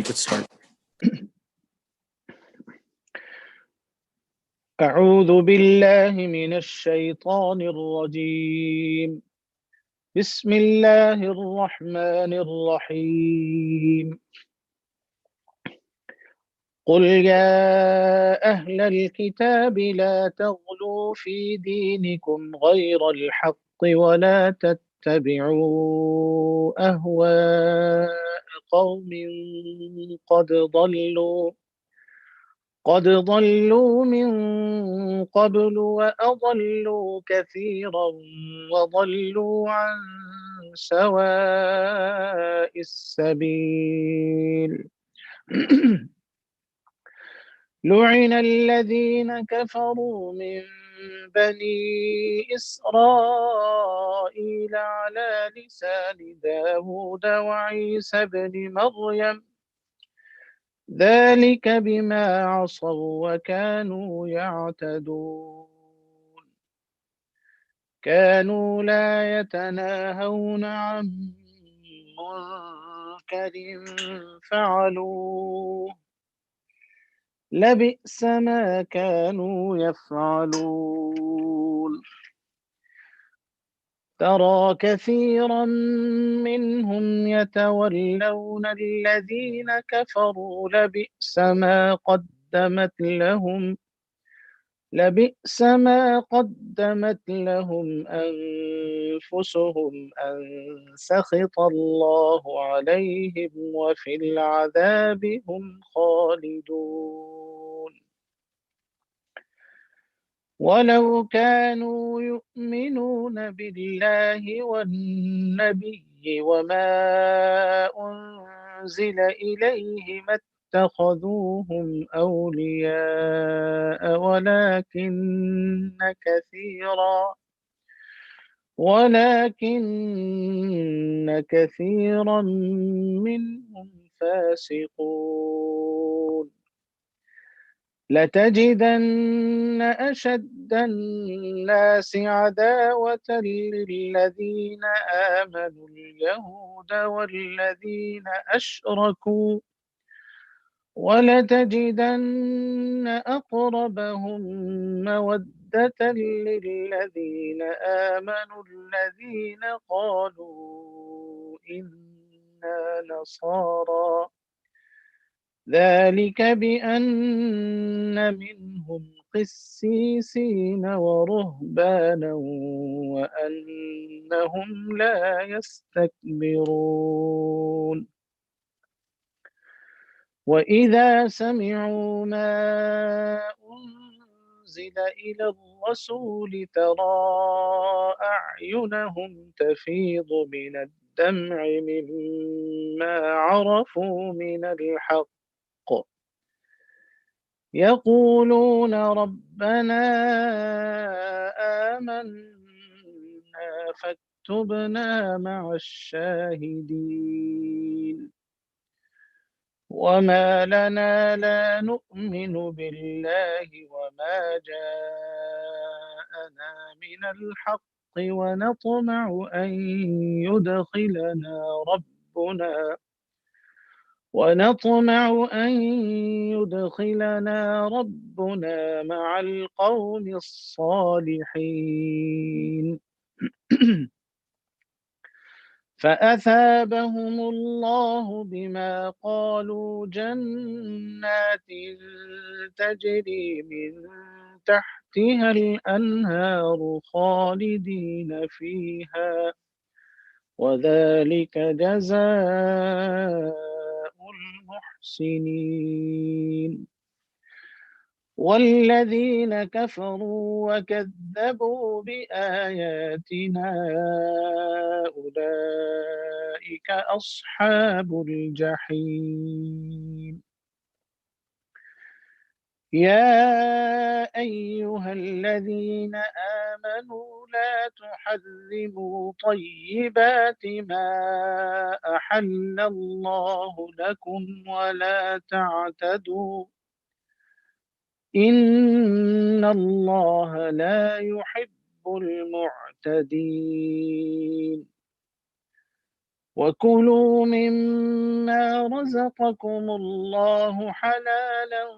Let's start. أعوذ بالله من الشيطان الرجيم. بسم الله الرحمن الرحيم. قل يا أهل الكتاب لا تغلوا في دينكم غير الحق ولا تتبعوا أهواء قوم قد ضلوا من قبل وأضلوا كثيرا وضلوا عن سواء السبيل. لعن الذين كفروا من بني إسرائيل على لسان داود وعيسى بن مريم ذلك بما عصوا وكانوا يعتدون. كانوا لا يتناهون عن منكر فعلوه لبئس ما كانوا يفعلون. ترى كثيرا منهم يتولون الذين كفروا لبئس ما قدمت لهم أنفسهم أن سخط الله عليهم وفي العذاب هم خالدون. ولو كانوا يؤمنون بالله والنبي وما أنزل إليه ما اتخذوهم أولياء ولكن كثيرا منهم فاسقون. لتجدن أشد الناس عداوة للذين آمنوا اليهود والذين أشركوا ولتجدن أقربهم مودة للذين آمنوا الذين قالوا إنا نصارى ذلك بأن منهم قسيسين ورهبانا وأنهم لا يستكبرون. وإذا سمعوا ما أنزل إلى الرسول ترى أعينهم تفيض من الدمع مما عرفوا من الحق يقولون ربنا آمنا فاكتبنا مع الشاهدين. وما لنا لا نؤمن بالله وما جاءنا من الحق ونطمع أن يدخلنا ربنا مع القوم الصالحين. فأثابهم الله بما قالوا جنات تجري من تحتها الأنهار خالدين فيها وذلك جزاء المحسنين. والذين كفروا وكذبوا بآياتنا أولئك أصحاب الجحيم. يا أيها الذين آمنوا لا تحرموا طيبات ما أحل الله لكم ولا تعتدوا إن الله لا يحب المعتدين. وكلوا مما رزقكم الله حلالا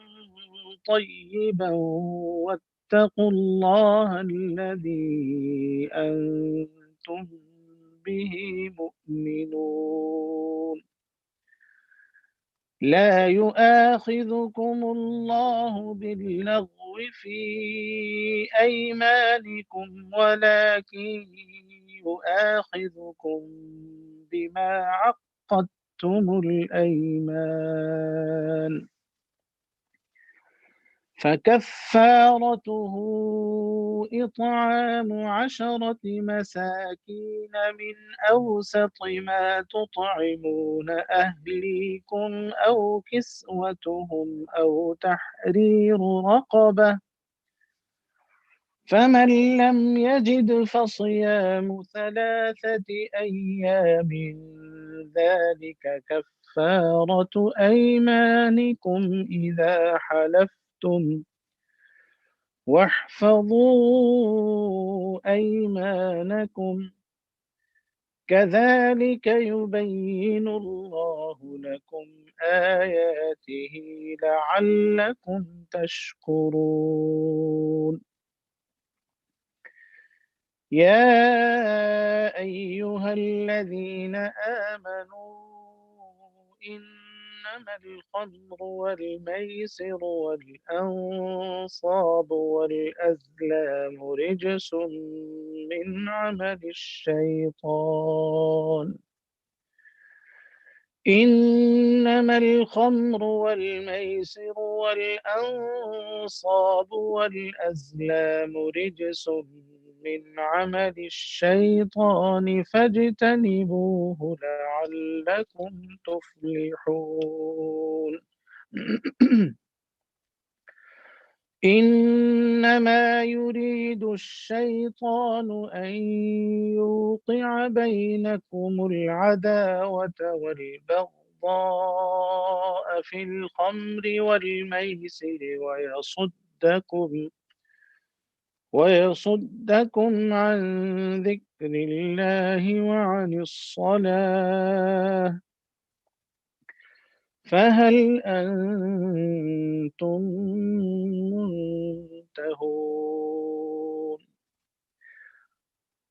طيبا واتقوا الله الذي أنتم به مؤمنون. لا يؤاخذكم الله باللغو في أيمانكم ولكن يؤاخذكم بما عقدتم الأيمان، فكفارته إطعام 10 مساكين من أوسط ما تطعمون أهليكم أو كسوتهم أو تحرير رقبة، فمن لم يجد فصيام 3 أيام ذلك كفارة أيمانكم إذا حلفتم، واحفظوا أيمانكم، كذلك يبين الله لكم آياته لعلكم تشكرون. يا أيها الذين آمنوا إنما الخمر والميسر والأنصاب والأزلام رجس من عمل الشيطان، إنما الخمر والميسر والأنصاب والأزلام رجس من عمل الشيطان فاجتنبوه لعلكم تفلحون. إنما يريد الشيطان أن يوقع بينكم العداوة والبغضاء في الخمر والميسر ويصدكم عن ذكر الله وعن الصلاة، فهل أنتم منتهون؟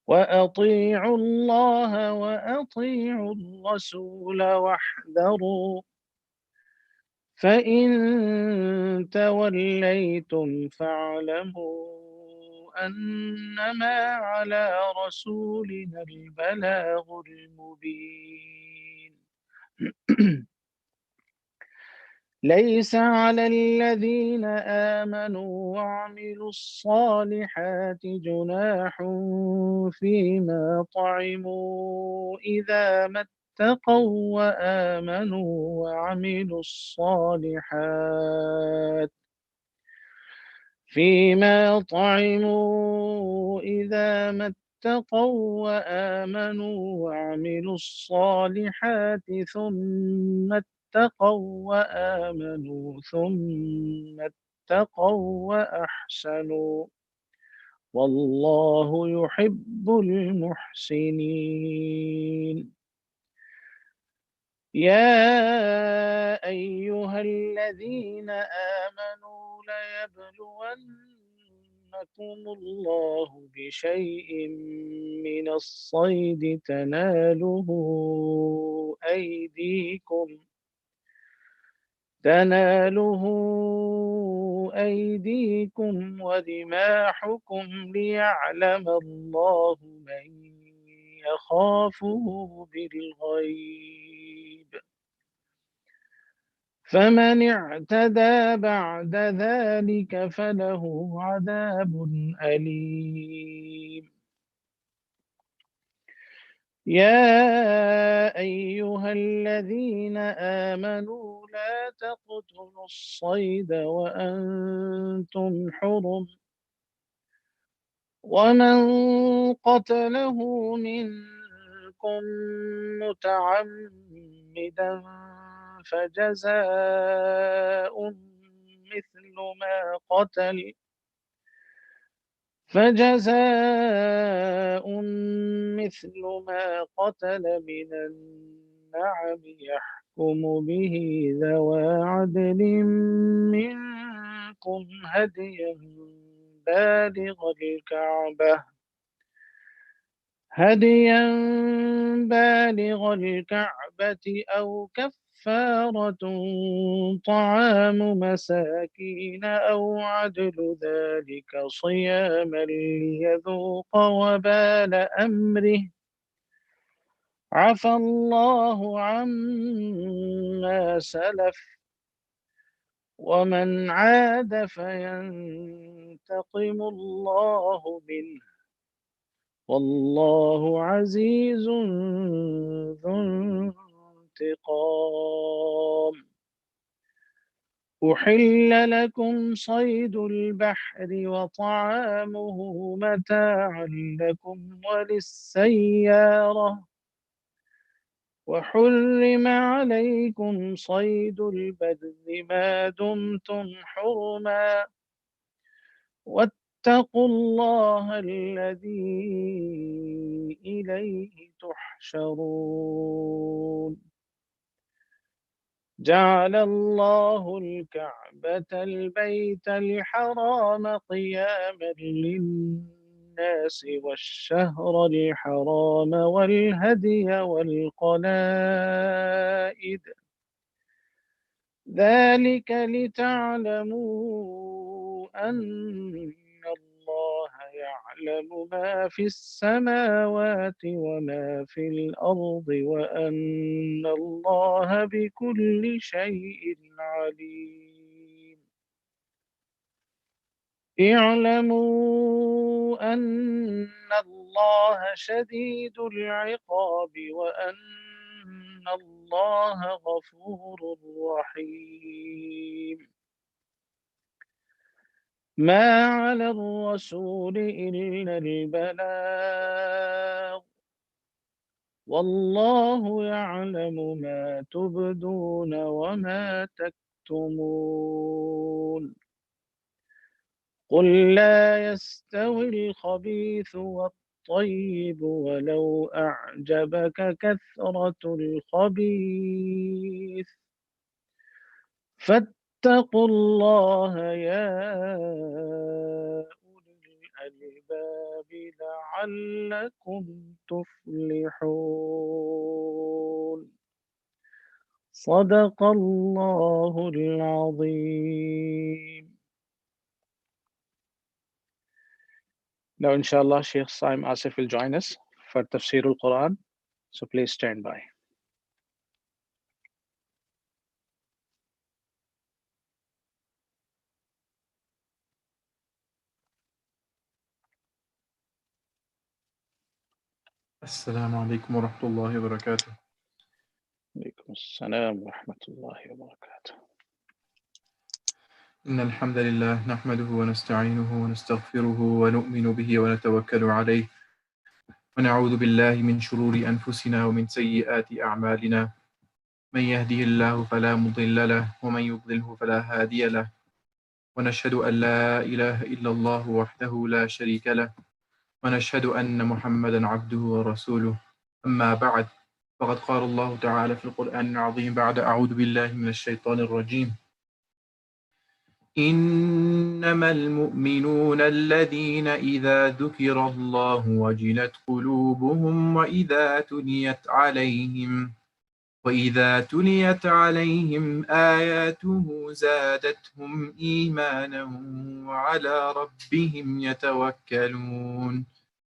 وأطيعوا الله وأطيعوا الرسول واحذروا، فإن توليتم فاعلموا أنما على رسولنا البلاغ المبين. ليس على الذين آمنوا وعملوا الصالحات جناح فيما طعموا إذا ما اتقوا وآمنوا وعملوا الصالحات فيما طعموا إذا ما اتقوا وآمنوا وعملوا الصالحات ثم اتقوا وآمنوا ثم اتقوا وأحسنوا والله يحب المحسنين. يا أيها الذين آمنوا ليبلونكم الله بشيء من الصيد تناله أيديكم ورماحكم ليعلم الله من يخافه بالغيب، فمن اعتدى بعد ذلك فله عذاب أليم. يا أيها الذين آمنوا لا تقتلوا الصيد وأنتم حرم، ومن قتله منكم متعمدا فجزاء مثل ما قتل فجزاء مثل ما قتل من النعم يحكم به ذوى عدل منكم بالغ الكعبة هديا بالغ الكعبة أو كفارة طعام مساكين أو عدل ذلك صياما ليذوق وبال أمره عفى الله عما سلف ومن عاد فينتقم الله منه والله عزيز ذو انتقام أحل لكم صيد البحر وطعامه متاعا لكم وللسيارة وحرم عليكم صيد البر ما دمتم حرما واتقوا الله الذي إليه تحشرون جعل الله الكعبة البيت الحرام قياما للناس والشهر الحرام والهدي والقلائد ذلك لتعلموا أن الله يعلم ما في السماوات وما في الأرض وأن الله بكل شيء عليم اعلموا أن الله شديد العقاب وأن الله غفور رحيم ما على الرسول إلا البلاغ والله يعلم ما تبدون وما تكتمون قل لا يستوي الخبيث والطيب ولو أعجبك كثرة الخبيث فاتقوا الله يا أولي الألباب لعلكم تفلحون صدق الله العظيم. Now, inshallah, Sheikh Saim Asif will join us for Tafsir al-Quran. So please stand by. السلام عليكم ورحمة الله وبركاته. عليكم السلام ورحمة الله وبركاته. إن الحمد لله نحمده ونستعينه ونستغفره ونؤمن به ونتوكل عليه ونعوذ بالله من شرور أنفسنا ومن سيئات أعمالنا من يهده الله فلا مضل له ومن يضلله فلا هادي له ونشهد أن لا إله إلا الله وحده لا شريك له ونشهد أن محمدا عبده ورسوله أما بعد فقد قال الله تعالى في القرآن العظيم بعد أعوذ بالله من الشيطان الرجيم إنما المؤمنون الذين إذا ذكر الله وجلت قلوبهم وإذا تليت عليهم آياته زادتهم إيمانا وعلى ربهم يتوكلون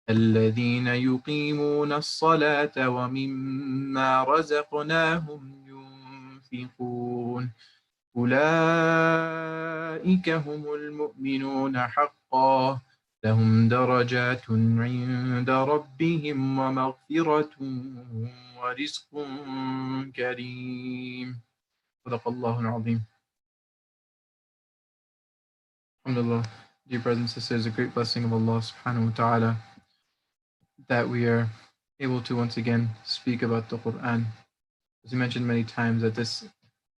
الذين يقيمون الصلاة ومما رزقناهم ينفقون أولئك هم المؤمنون حقا لهم درجات عند ربهم ومغفرة ورزق كريم صدق الله العظيم. Alhamdulillah, dear brothers and sisters, a great blessing of Allah subhanahu wa ta'ala that we are able to once again speak about the Quran. As we mentioned many times, that this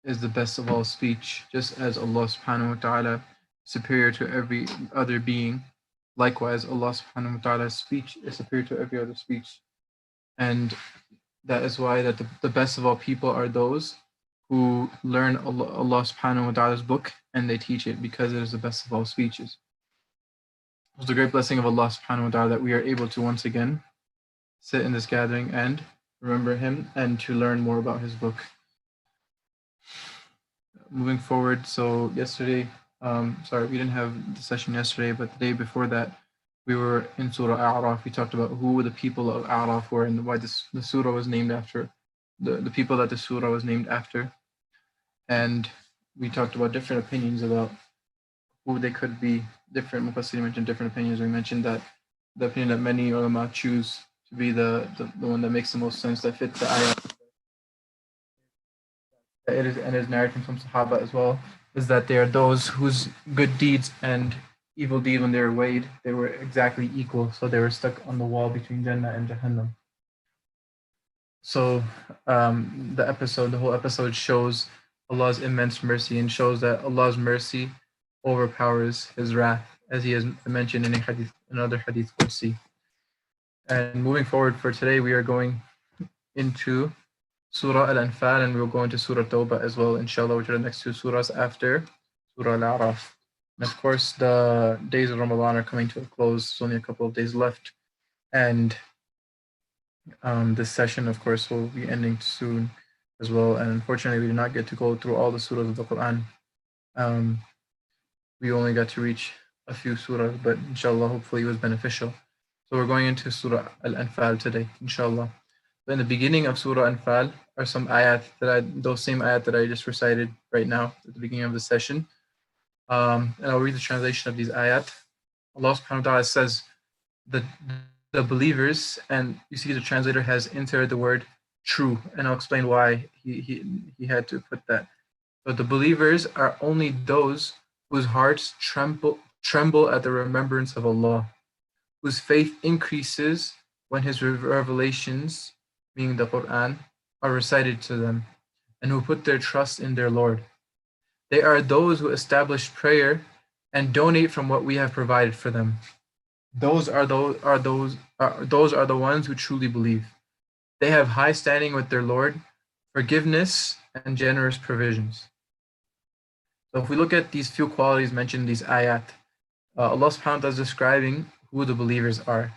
is the best of all speech, just as Allah subhanahu wa ta'ala superior to every other being. Likewise, Allah subhanahu wa ta'ala's speech is superior to every other speech. And that is why that the best of all people are those who learn Allah subhanahu wa ta'ala's book and they teach it, because it is the best of all speeches. It was the great blessing of Allah subhanahu wa ta'ala that we are able to once again sit in this gathering and remember Him and to learn more about His book. Moving forward, so yesterday, sorry, we didn't have the session yesterday, but the day before that, we were in Surah A'raf. We talked about who the people of A'raf were and why the surah was named after, the people that the surah was named after. And we talked about different opinions about who they could be. Different Mufassirin mentioned different opinions. We mentioned that the opinion that many ulama choose to be the one that makes the most sense, that fits the ayah, it is narrated from Sahaba as well, is that they are those whose good deeds and evil deeds, when they were weighed, they were exactly equal. So they were stuck on the wall between Jannah and Jahannam. So the whole episode shows Allah's immense mercy and shows that Allah's mercy overpowers His wrath, as He has mentioned in another hadith Qudsi. And moving forward for today, we are going into Surah Al-Anfal, and we'll go into Surah Tawbah as well, inshallah, which are the next two surahs after Surah Al-A'raf. And of course, the days of Ramadan are coming to a close. There's only a couple of days left. And this session, of course, will be ending soon as well. And unfortunately, we did not get to go through all the surahs of the Quran. We only got to reach a few surahs, but inshallah, hopefully it was beneficial. So we're going into Surah Al-Anfal today, inshallah. So in the beginning of Surah Anfal are some ayat those same ayat that I just recited right now at the beginning of the session. And I'll read the translation of these ayat. Allah subhanahu wa ta'ala says, the believers, and you see the translator has inserted the word true, and I'll explain why he had to put that. But the believers are only those whose hearts tremble at the remembrance of Allah, whose faith increases when His revelations, meaning the Quran, are recited to them, and who put their trust in their Lord. They are those who establish prayer and donate from what we have provided for them. Those are the ones who truly believe. They have high standing with their Lord, forgiveness and generous provisions. So if we look at these few qualities mentioned in these ayat, Allah subhanahu wa ta'ala is describing who the believers are.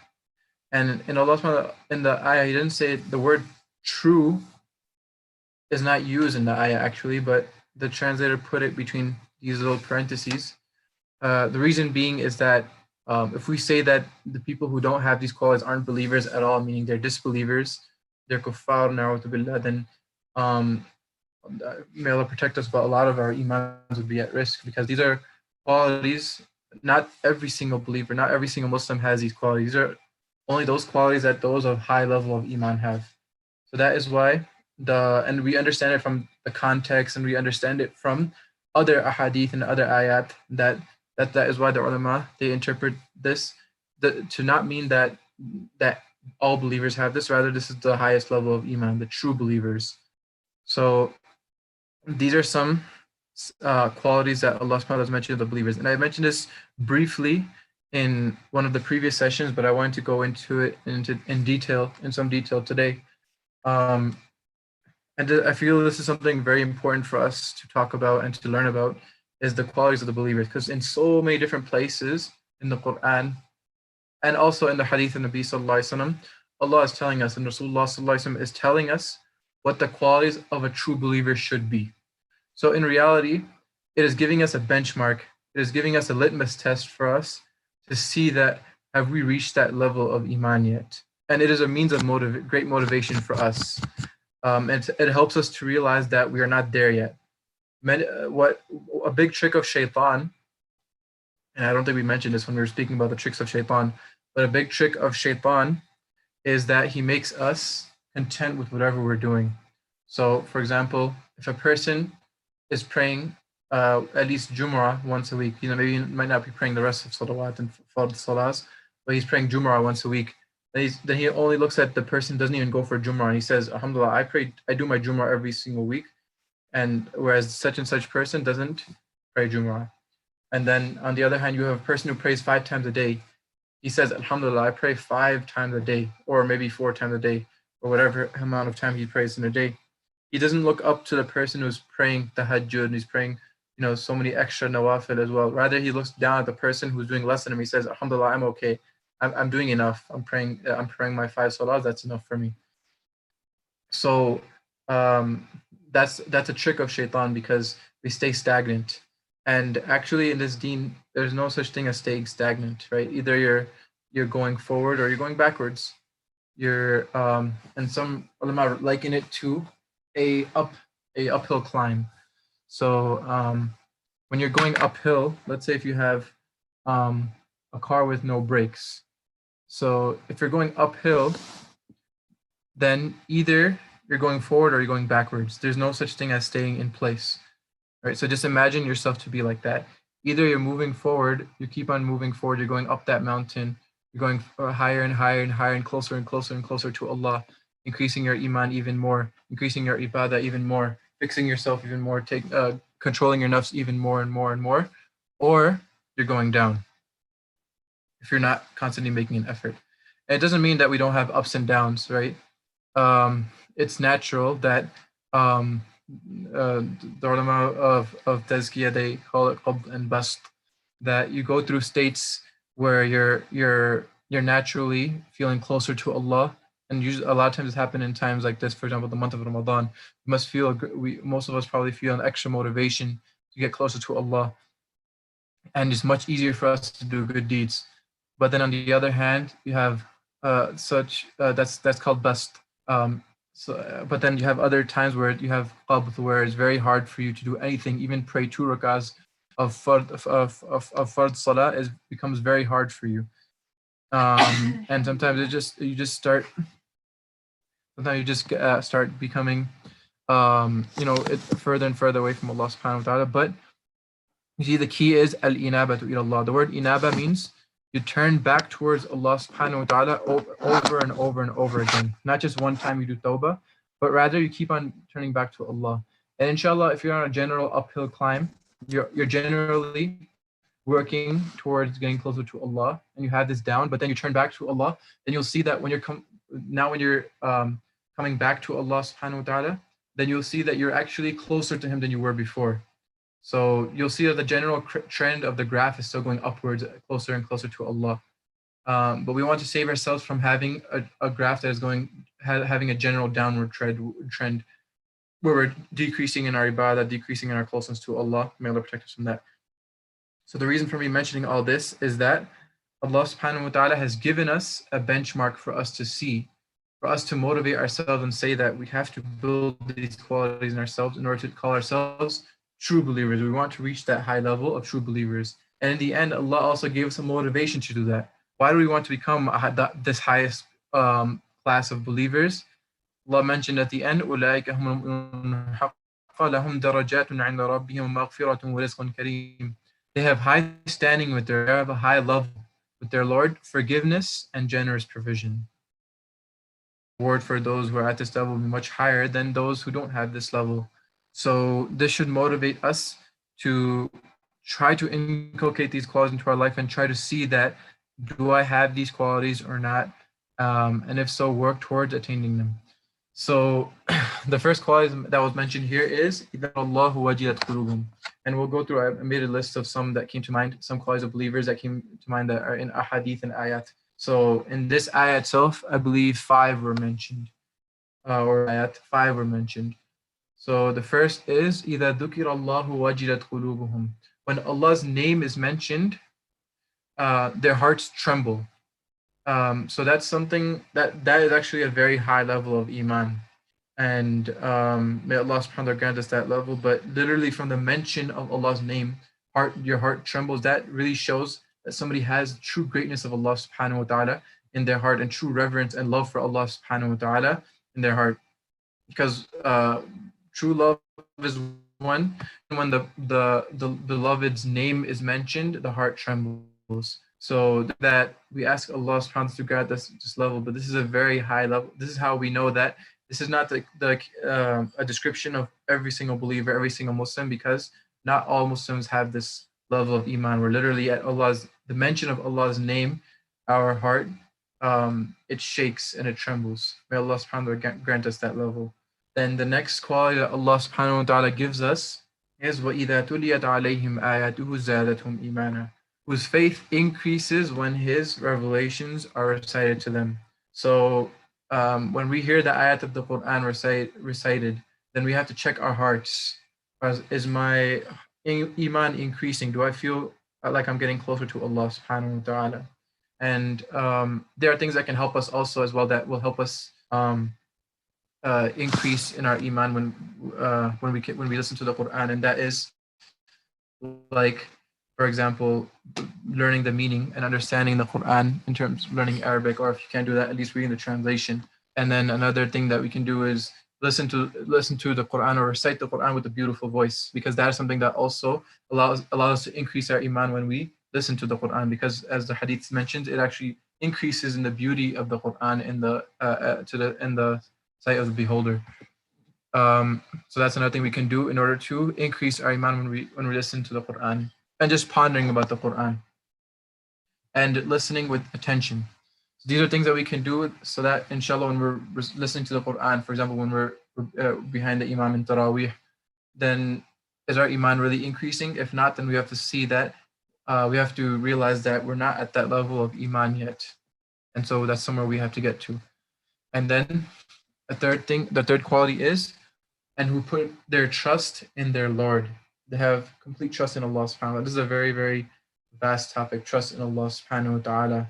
And in Allah subhanahu wa ta'ala, in the ayah, He didn't say the word true is not used in the ayah actually, but the translator put it between these little parentheses. The reason being is that if we say that the people who don't have these qualities aren't believers at all, meaning they're disbelievers, they're kuffar, na'udhu billah, then may Allah protect us, but a lot of our imams would be at risk, because these are qualities, not every single believer, not every single Muslim has these qualities. These are only those qualities that those of high level of iman have. So that is why and we understand it from the context, and we understand it from other ahadith and other ayat, that is why the ulama, they interpret this to not mean that all believers have this, rather this is the highest level of iman, the true believers. So these are some qualities that Allah subhanahu wa ta'ala has mentioned of the believers. And I mentioned this briefly in one of the previous sessions, but I wanted to go into it in some detail today. And I feel this is something very important for us to talk about and to learn about, is the qualities of the believers, because in so many different places in the Quran and also in the hadith of Nabi sallallahu alaihi wasallam, Allah is telling us, and Rasulullah sallallahu alaihi wasallam is telling us what the qualities of a true believer should be. So in reality, it is giving us a benchmark. It is giving us a litmus test for us to see that have we reached that level of iman yet? And it is a means of great motivation for us. And it helps us to realize that we are not there yet. A big trick of shaitan, and I don't think we mentioned this when we were speaking about the tricks of shaitan, but a big trick of shaitan is that he makes us content with whatever we're doing. So, for example, if a person is praying at least Jumu'ah once a week, maybe he might not be praying the rest of salawat and fard salahs, but he's praying Jumu'ah once a week. Then he only looks at the person, doesn't even go for Jumu'ah, and he says, Alhamdulillah, I do my Jumu'ah every single week, and whereas such and such person doesn't pray Jumu'ah. And then on the other hand, you have a person who prays 5 times a day. he says, Alhamdulillah, I pray 5 times a day, or maybe 4 times a day, or whatever amount of time he prays in a day. He doesn't look up to the person who's praying tahajjud and he's praying, so many extra nawafil as well. Rather, he looks down at the person who's doing less than him. He says, Alhamdulillah, I'm okay. I'm doing enough. I'm praying my 5 salahs. That's enough for me. So that's a trick of shaitan, because we stay stagnant. And actually, in this deen, there's no such thing as staying stagnant, right? Either you're going forward or you're going backwards. And some ulama liken it to a uphill climb. So when you're going uphill, let's say if you have a car with no brakes. So if you're going uphill, then either you're going forward or you're going backwards. There's no such thing as staying in place, right? So just imagine yourself to be like that. Either you're moving forward, you keep on moving forward, you're going up that mountain, you're going higher and higher and higher and closer and closer and closer to Allah, increasing your iman even more, increasing your ibadah even more, fixing yourself even more, controlling your nafs even more and more and more, or you're going down if you're not constantly making an effort. And it doesn't mean that we don't have ups and downs, right? It's natural that the ulama of tazkiyah, they call it qabd and bast, that you go through states where you're naturally feeling closer to Allah, and usually a lot of times it's happened in times like this. For example, the month of Ramadan, most of us probably feel an extra motivation to get closer to Allah, and it's much easier for us to do good deeds. But then on the other hand, you have that's called bast. But then you have other times where you have qabd, where it's very hard for you to do anything, even pray 2 rak'ahs of fard salah becomes very hard for you. And sometimes you just start becoming further and further away from Allah subhanahu wa ta'ala. But you see, the key is al-inabatu ila Allah. The word inaba means you turn back towards Allah subhanahu wa ta'ala over and over and over again. Not just one time you do tawbah, but rather you keep on turning back to Allah. And inshallah, if you're on a general uphill climb, you're generally working towards getting closer to Allah, and you have this down, but then you turn back to Allah, then you'll see that when you're coming back to Allah subhanahu wa ta'ala, then you'll see that you're actually closer to Him than you were before. So you'll see that the general trend of the graph is still going upwards, closer and closer to Allah. But we want to save ourselves from having a graph that is having a general downward trend where we're decreasing in our ibadah, decreasing in our closeness to Allah. May Allah protect us from that. So the reason for me mentioning all this is that Allah subhanahu wa ta'ala has given us a benchmark for us to see, for us to motivate ourselves and say that we have to build these qualities in ourselves in order to call ourselves true believers. We want to reach that high level of true believers. And in the end, Allah also gave us a motivation to do that. Why do we want to become this highest class of believers? Allah mentioned at the end, أُولَٰئِكَ هُمُ الْمُؤْمِنُونَ حَقًّا لَهُمْ دَرَجَاتٌ عِنْدَ رَبِّهِمْ وَمَغْفِرَةٌ وَرِزْقٌ كَرِيمٌ. They have high standing they have a high level with their Lord, forgiveness and generous provision. The reward for those who are at this level will be much higher than those who don't have this level. So this should motivate us to try to inculcate these qualities into our life and try to see that, do I have these qualities or not? And if so, work towards attaining them. So the first quality that was mentioned here is Allahu wajilat qulubum. And we'll go through, I made a list of some that came to mind, some qualities of believers that came to mind that are in ahadith and ayat. So in this ayat itself, I believe 5 were mentioned, or ayat 5 were mentioned. So the first is إِذَا ذُكِرَ اللَّهُ وَجِلَتْ قُلُوبُهُم. When Allah's name is mentioned, their hearts tremble. So that's something that is actually a very high level of iman. And may Allah subhanahu wa ta'ala grant us that level. But literally from the mention of Allah's name, your heart trembles. That really shows that somebody has true greatness of Allah subhanahu wa ta'ala in their heart, and true reverence and love for Allah subhanahu wa ta'ala in their heart. Because true love is when the beloved's name is mentioned, the heart trembles. So that we ask Allah subhanahu wa ta'ala to grant us this level, but this is a very high level. This is how we know that this is not a description of every single believer, every single Muslim, because not all Muslims have this level of iman. We're literally at the mention of Allah's name our heart, it shakes and it trembles. May Allah subhanahu wa ta'ala grant us that level. Then the next quality that Allah subhanahu wa ta'ala gives us is وَإِذَا تُلِيَتْ عَلَيْهِمْ آيَاتُهُ زَادَتْهُمْ إِيمَانًا, whose faith increases when his revelations are recited to them. So when we hear the ayat of the Quran recited, then we have to check our hearts. Is my iman increasing? Do I feel like I'm getting closer to Allah subhanahu wa ta'ala? And there are things that can help us also as well that will help us increase in our iman when we listen to the Quran, and that is like, for example, learning the meaning and understanding the Quran in terms of learning Arabic, or if you can't do that, at least reading the translation. And then another thing that we can do is listen to the Quran or recite the Quran with a beautiful voice, because that is something that also allows us to increase our iman when we listen to the Quran, because as the hadith mentions, it actually increases in the beauty of the Quran in the sight of the beholder. So that's another thing we can do in order to increase our iman when we listen to the Quran, and just pondering about the Quran and listening with attention. So these are things that we can do so that inshallah when we're listening to the Quran, for example, when we're behind the Imam in Taraweeh, then is our iman really increasing? If not, then we have to see that we have to realize that we're not at that level of iman yet, and so that's somewhere we have to get to. And then the third quality is, and who put their trust in their Lord. They have complete trust in Allah subhanahu wa ta'ala. This is a very, very vast topic, trust in Allah subhanahu wa ta'ala.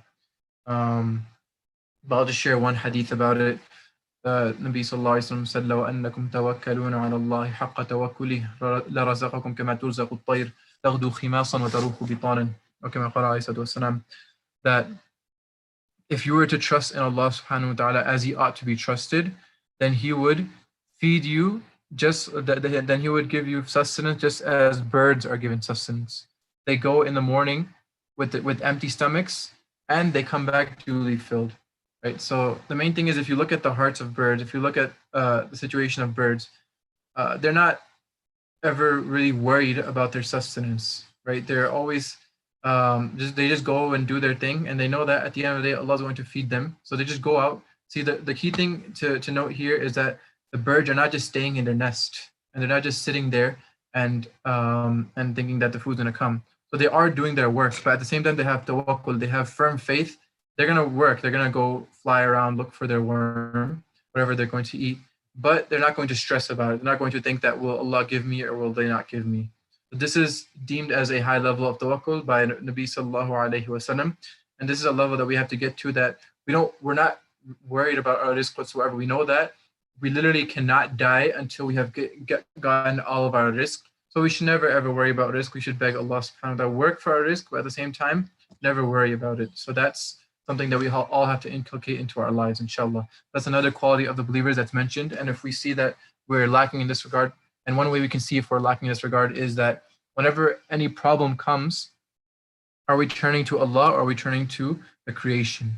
But I'll just share one hadith about it. Nabi sallallahu alayhi wa sallam said, لو أنكم توكلون على الله حق توكله لرزقكم كما ترزق الطير تغدو خماصا وتروح بطانا, or كما قال عليه الصلاة والسلام, that if you were to trust in Allah subhanahu wa ta'ala as he ought to be trusted, then he would feed you then he would give you sustenance just as birds are given sustenance. They go in the morning with empty stomachs and they come back duly filled, right? So the main thing is, if you look at the hearts of birds, if you look at the situation of birds, they're not ever really worried about their sustenance, right? They're always they just go and do their thing, and they know that at the end of the day Allah is going to feed them, so they just go out. See, the key thing to note here is that the birds are not just staying in their nest, and they're not just sitting there and thinking that the food's going to come. So they are doing their work, but at the same time they have tawakkul, they have firm faith. They're going to work, they're going to go fly around, look for their worm, whatever they're going to eat, but they're not going to stress about it. They're not going to think that will Allah give me or will they not give me. But this is deemed as a high level of tawakkul by Nabi sallallahu alaihi wasallam, and this is a level that we have to get to, that we're not worried about our rizq whatsoever. We know that we literally cannot die until we have gotten all of our rizq. So we should never ever worry about rizq. We should beg Allah subhanahu wa ta'ala, work for our rizq, but at the same time, never worry about it. So that's something that we all have to inculcate into our lives, inshallah. That's another quality of the believers that's mentioned. And if we see that we're lacking in this regard, and one way we can see if we're lacking in this regard is that whenever any problem comes, are we turning to Allah or are we turning to the creation?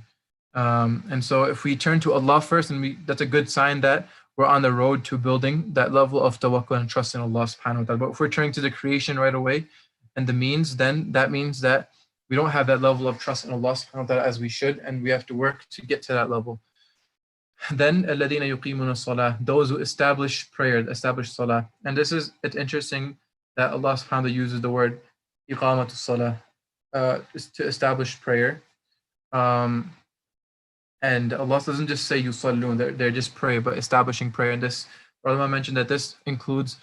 And so if we turn to Allah first, and that's a good sign that we're on the road to building that level of tawakkul and trust in Allah subhanahu wa ta'ala. But if we're turning to the creation right away and the means, then that means that we don't have that level of trust in Allah subhanahu wa ta'ala as we should, and we have to work to get to that level. Then الَّذِينَ يُقِيمُونَ الصَّلَاةِ, those who establish prayer, establish salah. And it's interesting that Allah subhanahu wa ta'ala uses the word iqamatu salah to establish prayer. And Allah doesn't just say yusallun, they're just pray, but establishing prayer. And this, Rana mentioned that this includes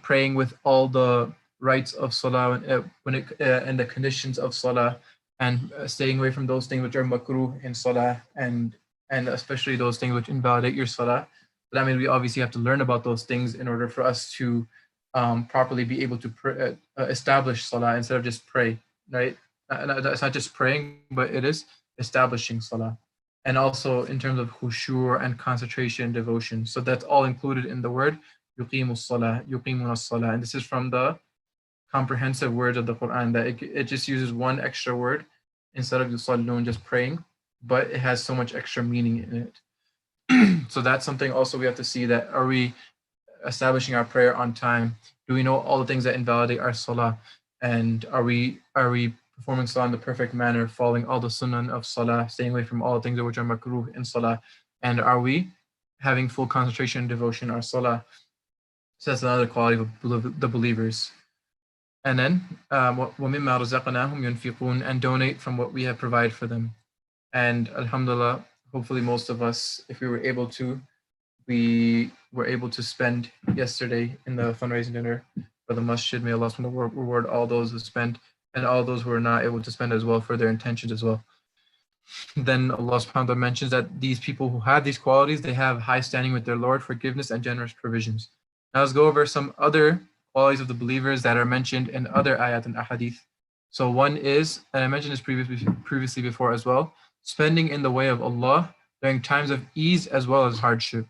praying with all the rights of salah and the conditions of salah, and staying away from those things which are makruh in salah, and especially those things which invalidate your salah. But that means we obviously have to learn about those things in order for us to properly be able to establish salah instead of just pray, right? It's not just praying, but it is establishing salah. And also in terms of khushu' and concentration and devotion. So that's all included in the word yuqimus salah, yuqimuna salah. And this is from the comprehensive words of the Quran, that it just uses one extra word instead of yusallun, just praying, but it has so much extra meaning in it. So that's something also we have to see, that are we establishing our prayer on time? Do we know all the things that invalidate our salah? And are we performing salah in the perfect manner, following all the sunnah of salah, staying away from all things which are makruh in salah, and are we having full concentration and devotion in our salah? So that's another quality of the believers. And then وَمِمَّا رَزَقْنَاهُمْ يُنْفِقُونَ, and donate from what we have provided for them. And alhamdulillah, hopefully most of us, if we were able to, we were able to spend yesterday in the fundraising dinner for the masjid. May Allah reward all those who spent and all those who are not able to spend as well for their intentions as well. Then Allah subhanahu wa ta'ala mentions that these people who have these qualities, they have high standing with their Lord, forgiveness and generous provisions. Now let's go over some other qualities of the believers that are mentioned in other ayat and ahadith. So one is, and I mentioned this previously before as well, spending in the way of Allah during times of ease as well as hardship.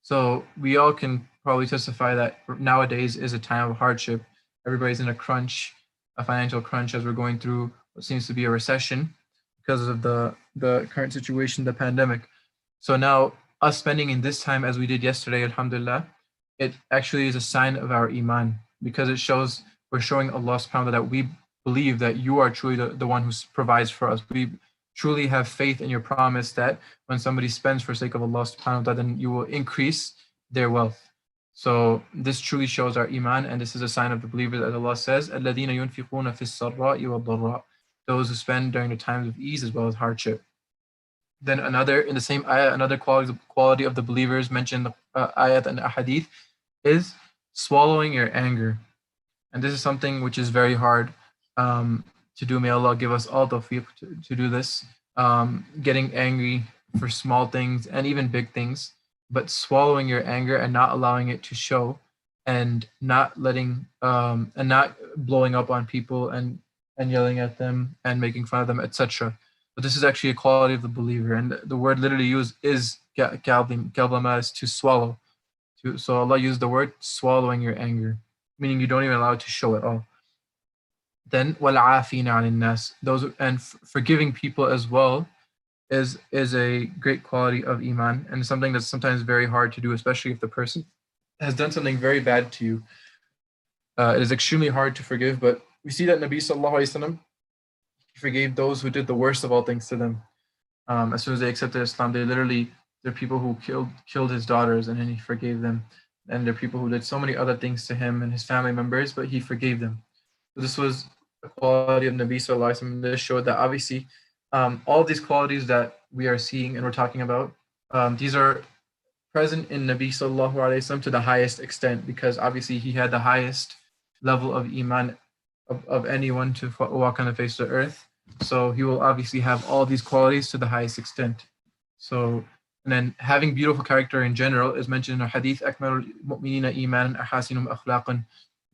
So we all can probably testify that nowadays is a time of hardship. Everybody's in a crunch, a financial crunch, as we're going through what seems to be a recession because of the current situation, the pandemic. So now us spending in this time as we did yesterday, alhamdulillah, it actually is a sign of our iman, because it shows, we're showing Allah subhanahu wa ta'ala that we believe that you are truly the one who provides for us. We truly have faith in your promise that when somebody spends for sake of Allah subhanahu wa ta'ala, then you will increase their wealth. So this truly shows our iman, and this is a sign of the believers, as Allah says, الَّذِينَ يُنْفِقُونَ فِي السَّرَّاءِ وَالضَّرَّاءِ, those who spend during the times of ease as well as hardship. Then another, in the same ayah, another quality of the believers mentioned in the ayat and ahadith is swallowing your anger. And this is something which is very hard to do. May Allah give us all tawfiq to do this. Getting angry for small things and even big things, but swallowing your anger and not allowing it to show, and not letting and not blowing up on people and yelling at them and making fun of them, etc. But this is actually a quality of the believer, and the word literally used is kalbama, is to swallow. So Allah used the word swallowing your anger, meaning you don't even allow it to show at all. Then وَالْعَافِينَ عَنِ النَّاسِ, those, and forgiving people as well is a great quality of iman, and something that's sometimes very hard to do, especially if the person has done something very bad to you. It is extremely hard to forgive, but we see that Nabi sallallahu alaihi wasallam, he forgave those who did the worst of all things to them. As soon as they accepted Islam, there are people who killed his daughters, and then he forgave them. And there are people who did so many other things to him and his family members, but he forgave them. So this was a quality of Nabi sallallahu alaihi wasallam. This showed that obviously all these qualities that we are seeing and we're talking about, these are present in Nabi sallallahu alaihi wasallam to the highest extent, because obviously he had the highest level of iman of anyone to walk on the face of the earth. So he will obviously have all these qualities to the highest extent. So, and then having beautiful character in general is mentioned in a hadith, أَكْمَلُ الْمُؤْمِنِينَ إِيمَانًا أَحَاسِنُهُمْ أَخْلَاقًا,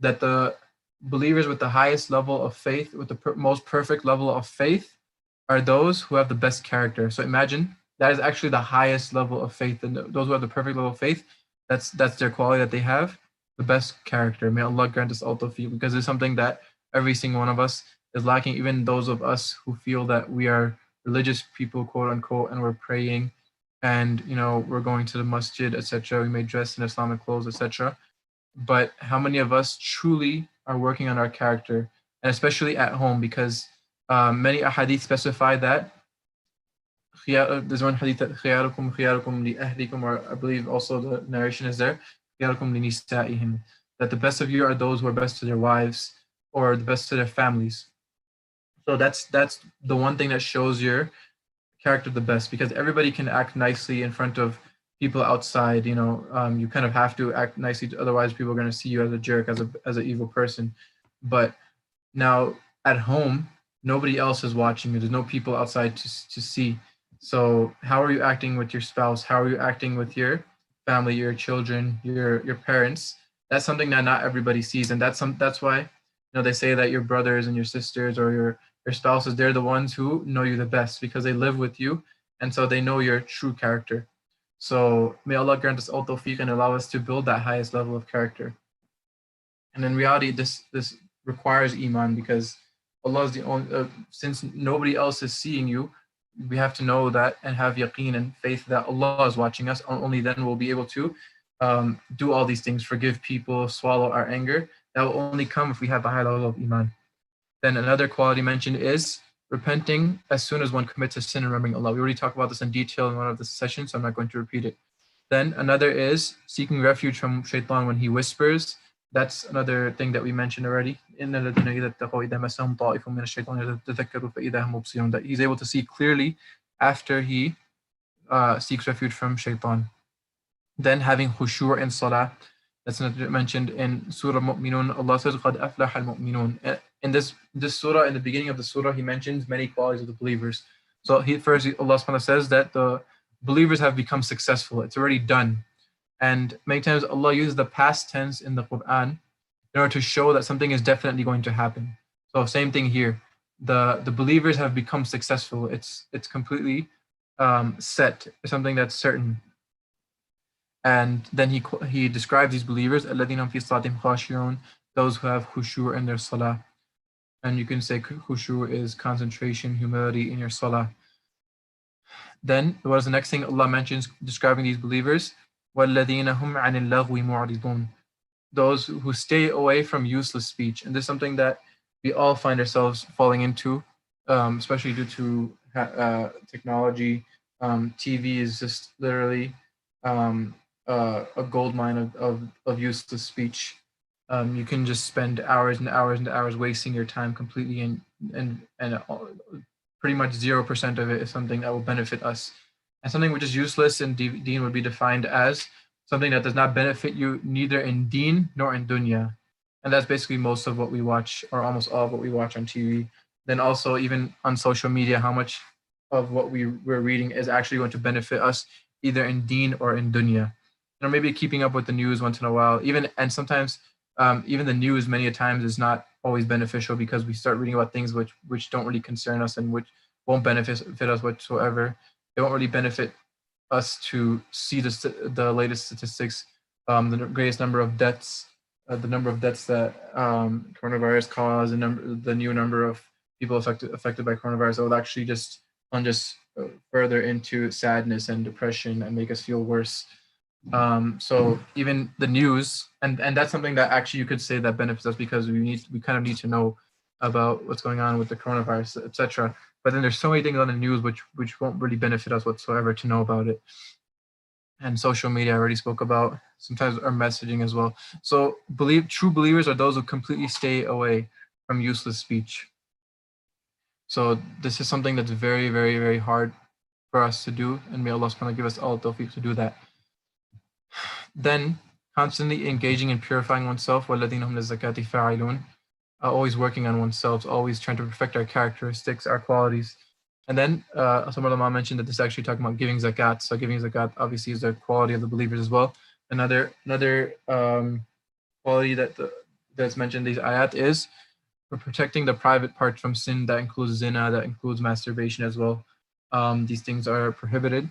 that the believers with the highest level of faith, with the most perfect level of faith, are those who have the best character. So imagine, that is actually the highest level of faith, and those who have the perfect level of faith, that's their quality that they have, the best character. May Allah grant us all tawfiq, because it's something that every single one of us is lacking, even those of us who feel that we are religious people, quote unquote, and we're praying, and we're going to the masjid, etc. We may dress in Islamic clothes, etc. But how many of us truly are working on our character, and especially at home? Because many ahadith specify that there's one hadith that خِيَارُكُمْ لِأَهْلِكُمْ, or I believe also the narration is there, خِيَارُكُمْ لِنِسَائِهِمْ, that the best of you are those who are best to their wives or the best to their families. So that's the one thing that shows your character the best, because everybody can act nicely in front of people outside. You kind of have to act nicely, otherwise people are going to see you as a jerk, as an evil person. But now at home, nobody else is watching you. There's no people outside to see. So how are you acting with your spouse? How are you acting with your family, your children, your parents? That's something that not everybody sees, and that's why they say that your brothers and your sisters or your spouses, they're the ones who know you the best, because they live with you, and so they know your true character. So may Allah grant us all tawfiq and allow us to build that highest level of character. And in reality, this requires iman, because Allah is the only, since nobody else is seeing you, we have to know that and have yaqeen and faith that Allah is watching us. Only then we'll be able to do all these things, forgive people, swallow our anger. That will only come if we have a high level of iman. Then another quality mentioned is repenting as soon as one commits a sin and remembering Allah. We already talked about this in detail in one of the sessions, so I'm not going to repeat it. Then another is seeking refuge from shaitan when he whispers. That's another thing that we mentioned already. That he's able to see clearly after he seeks refuge from shaitan. Then having khushu' in salah. That's mentioned in Surah Mu'minun. Allah says, قَدْ أَفْلَحَ الْمُؤْمِنُونَ. In this surah, in the beginning of the surah, he mentions many qualities of the believers. So Allah subhanahu wa ta'ala says that the believers have become successful. It's already done. And many times Allah uses the past tense in the Quran in order to show that something is definitely going to happen. So same thing here. The believers have become successful. It's completely set, something that's certain. And then he describes these believers, الَّذِينَ فِي صَلَاتِهِمْ خَاشِعُونَ, those who have khushu' in their salah. And you can say khushu' is concentration, humility in your salah. Then what is the next thing Allah mentions describing these believers? وَالَّذِينَ هُمْ عَنِ اللَّغْوِ مُعْرِضُونَ, those who stay away from useless speech. And this is something that we all find ourselves falling into, especially due to technology. TV is just literally a gold mine of useless speech. You can just spend hours and hours and hours wasting your time completely, and pretty much 0% of it is something that will benefit us. And something which is useless in deen would be defined as something that does not benefit you neither in deen nor in dunya. And that's basically most of what we watch, or almost all of what we watch on TV. Then also even on social media, how much of what we're reading is actually going to benefit us either in deen or in dunya. Maybe keeping up with the news once in a while, and sometimes even the news many a times is not always beneficial, because we start reading about things which don't really concern us and which won't benefit us whatsoever. It won't really benefit us to see the latest statistics, the greatest number of deaths, the number of deaths that coronavirus caused, the new number of people affected by coronavirus. It will actually just plunge us further into sadness and depression and make us feel worse. So even the news, and that's something that actually you could say that benefits us, because we kind of need to know about what's going on with the coronavirus, etc. But then there's so many things on the news which won't really benefit us whatsoever to know about it. And social media I already spoke about, sometimes our messaging as well. So true believers are those who completely stay away from useless speech. So this is something that's very, very, very hard for us to do, and may Allah subhanahu wa ta'ala give us all the tawfiq to do that. Then constantly engaging in purifying oneself, وَالَّذِينَ هُمْ لِلزَّكَاةِ فَاعِلُونَ, always working on oneself, always trying to perfect our characteristics, our qualities. And then some ulama mentioned that this is actually talking about giving zakat. So giving zakat obviously is the quality of the believers as well. Another quality that's mentioned in these ayat is for protecting the private parts from sin. That includes zina, that includes masturbation as well. These things are prohibited,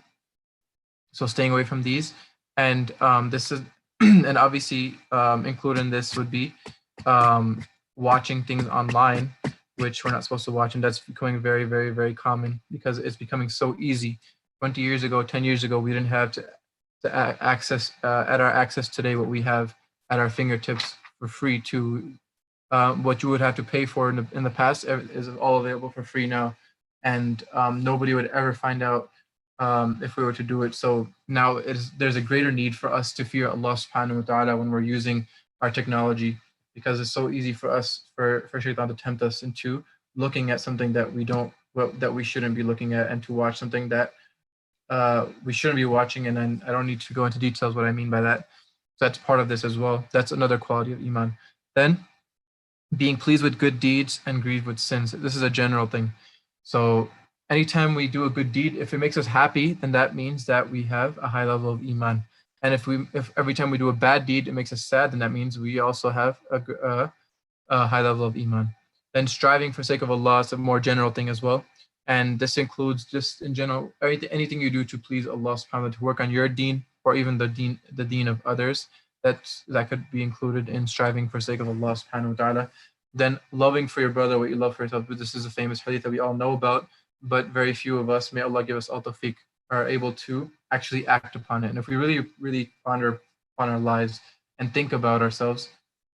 so staying away from these. And this is, and obviously included in this would be watching things online which we're not supposed to watch, and that's becoming very, very, very common because it's becoming so easy. 20 years ago, 10 years ago, we didn't have to access at our access today what we have at our fingertips for free. To what you would have to pay for in the past is all available for free now, and nobody would ever find out if we were to do it. So now there's a greater need for us to fear Allah subhanahu wa ta'ala when we're using our technology, because it's so easy for us, for shaitan to tempt us into looking at something that we shouldn't be looking at, and to watch something that we shouldn't be watching. And then I don't need to go into details what I mean by that. So that's part of this as well. That's another quality of iman. Then being pleased with good deeds and grieved with sins. This is a general thing. So anytime we do a good deed, if it makes us happy, then that means that we have a high level of iman. And if every time we do a bad deed, it makes us sad, then that means we also have a high level of iman. Then striving for sake of Allah is a more general thing as well. And this includes just in general, anything you do to please Allah subhanahu wa ta'ala, to work on your deen or even the deen of others, that could be included in striving for sake of Allah subhanahu wa ta'ala. Then loving for your brother what you love for yourself. But this is a famous hadith that we all know about, but very few of us, may Allah give us all tawfiq, are able to actually act upon it. And if we really, really ponder upon our lives and think about ourselves,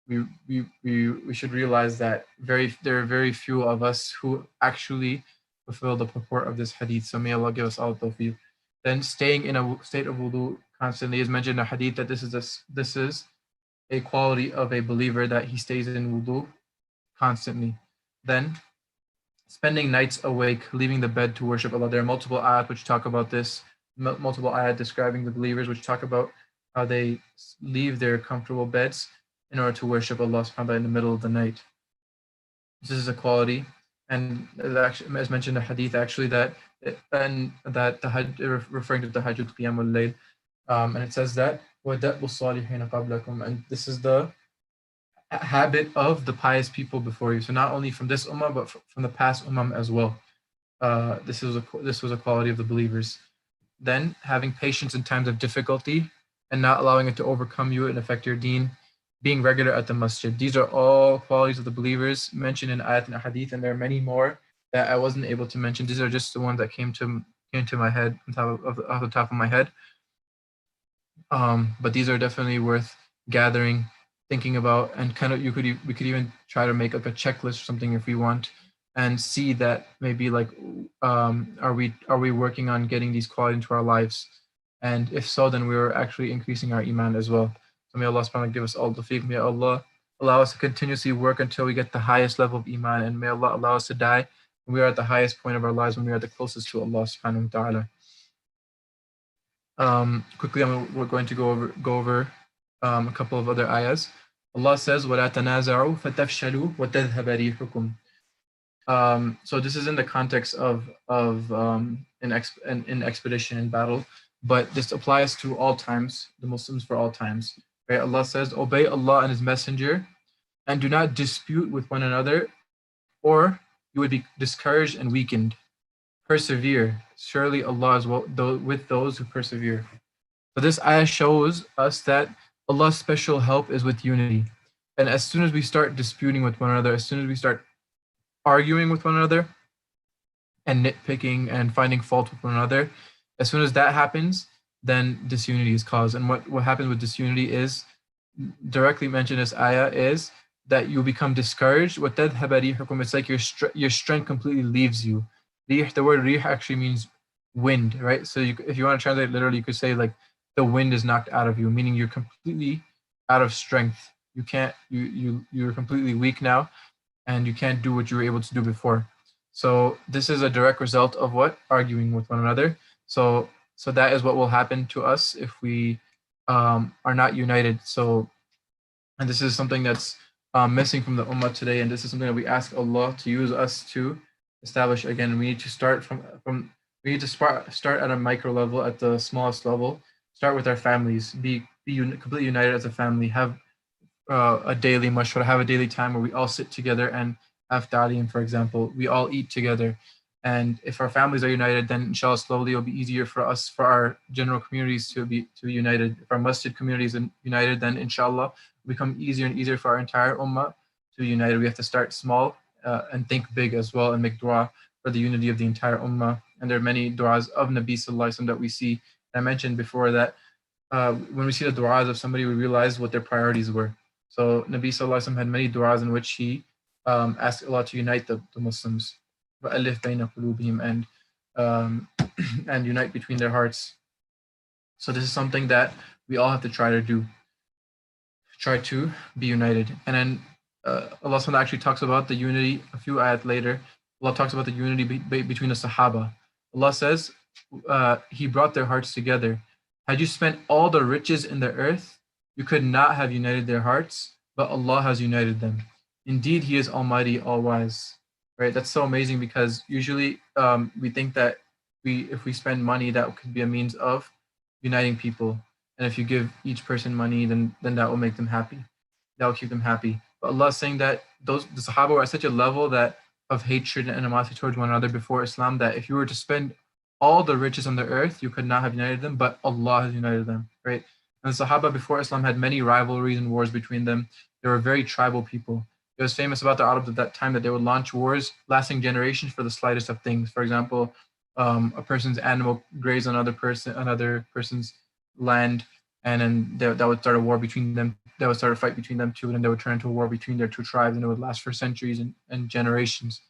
we should realize that there are very few of us who actually fulfill the purport of this hadith. So may Allah give us all tawfiq. Then staying in a state of wudu constantly is mentioned in a hadith that this is a quality of a believer, that he stays in wudu constantly. Then spending nights awake, leaving the bed to worship Allah. There are multiple ayat which talk about this, multiple ayat describing the believers which talk about how they leave their comfortable beds in order to worship Allah subhanahu wa ta'ala in the middle of the night. This is a quality, and as mentioned in the hadith actually, that the Hajj, referring to the Hajjul Qiyam al-Layl, and it says that وَدَأْبُ الصَّالِحِينَ قَبْلَكُمْ, and this is the habit of the pious people before you. So not only from this ummah, but from the past ummah as well. This was a quality of the believers. Then having patience in times of difficulty and not allowing it to overcome you and affect your deen. Being regular at the masjid. These are all qualities of the believers mentioned in ayat and hadith, and there are many more that I wasn't able to mention. These are just the ones that came to my head off the top of my head. But these are definitely worth gathering, thinking about, and kind of we could even try to make like a checklist or something if we want, and see that maybe like are we working on getting these qualities into our lives, and if so, then we are actually increasing our iman as well. So may Allah subhanahu wa ta'ala give us all tawfiq. May Allah allow us to continuously work until we get the highest level of iman, and may Allah allow us to die when we are at the highest point of our lives, when we are the closest to Allah subhanahu wa ta'ala. Quickly, we're going to go over a couple of other ayahs. Allah says, وَلَا تَنَازَعُوا فَتَفْشَلُوا وَتَذْهَبَ رِيحُكُمْ. So this is in the context of in expedition and battle, but this applies to all times, the Muslims for all times. Right? Allah says, obey Allah and His Messenger, and do not dispute with one another, or you would be discouraged and weakened. Persevere. Surely Allah is with those who persevere. So this ayah shows us that Allah's special help is with unity. And as soon as we start disputing with one another, as soon as we start arguing with one another and nitpicking and finding fault with one another, as soon as that happens, then disunity is caused. And what happens with disunity is, directly mentioned in this ayah, is that you become discouraged. It's like your strength completely leaves you. The word rih actually means wind, right? So if you want to translate literally, you could say like the wind is knocked out of you, meaning you're completely out of strength. You're completely weak now, and you can't do what you were able to do before. So this is a direct result of what? Arguing with one another. So that is what will happen to us if we are not united. And this is something that's missing from the ummah today, and this is something that we ask Allah to use us to establish again. We need to start start at a micro level, at the smallest level. Start with our families. Be completely united as a family. Have a daily mashwara, have a daily time where we all sit together and have ta'aleem, for example. We all eat together. And if our families are united, then inshallah slowly it'll be easier for us, for our general communities to be united. If our masjid communities are united, then inshallah it'll become easier and easier for our entire ummah to be united. We have to start small and think big as well, and make dua for the unity of the entire ummah. And there are many du'as of Nabi Sallallahu Alaihi Wasallam that we see. I mentioned before that when we see the du'as of somebody, we realize what their priorities were. So Nabi Sallallahu Alaihi Wasallam had many du'as in which he asked Allah to unite the Muslims, and and unite between their hearts. So this is something that we all have to try to do. Try to be united. And then Allah SWT actually talks about the unity a few ayat later. Allah talks about the unity between the Sahaba. Allah says, He brought their hearts together. Had you spent all the riches in the earth, you could not have united their hearts, but Allah has united them. Indeed, He is Almighty, All-Wise. Right? That's so amazing, because usually we think that if we spend money, that could be a means of uniting people. And if you give each person money, then that will make them happy. That will keep them happy. But Allah is saying that the Sahaba were at such a level of hatred and animosity towards one another before Islam, that if you were to spend all the riches on the earth, you could not have united them, but Allah has united them. Right? And the Sahaba before Islam had many rivalries and wars between them. They were very tribal people. It was famous about the Arabs at that time that they would launch wars lasting generations for the slightest of things. For example, a person's animal grazed another person's land, and then that would start a war between them. they would start a fight between them two, and they would turn into a war between their two tribes, and it would last for centuries and generations.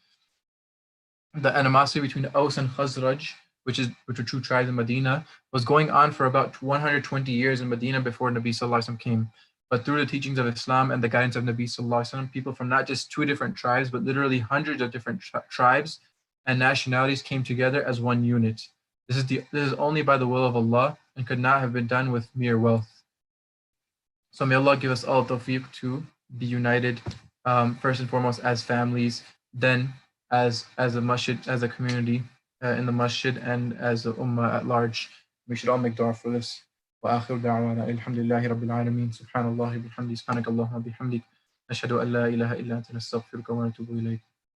The animosity between the Aus and Khazraj, which are two tribes in Medina, was going on for about 120 years in Medina before Nabi Sallallahu Alaihi Wasallam came. But through the teachings of Islam and the guidance of Nabi Sallallahu Alaihi Wasallam, people from not just two different tribes, but literally hundreds of different tribes and nationalities came together as one unit. This is only by the will of Allah and could not have been done with mere wealth. So may Allah give us all tawfiq to be united, first and foremost as families, then as a masjid, as a community in the masjid, and as a ummah at large. We should all make dua for this. وآخر دعوانا الحمد لله رب العالمين سبحان الله وبحمده سبحانك اللهم وبحمدك نشهد أن لا إله إلا أنت نستغفرك ونتوب إليك.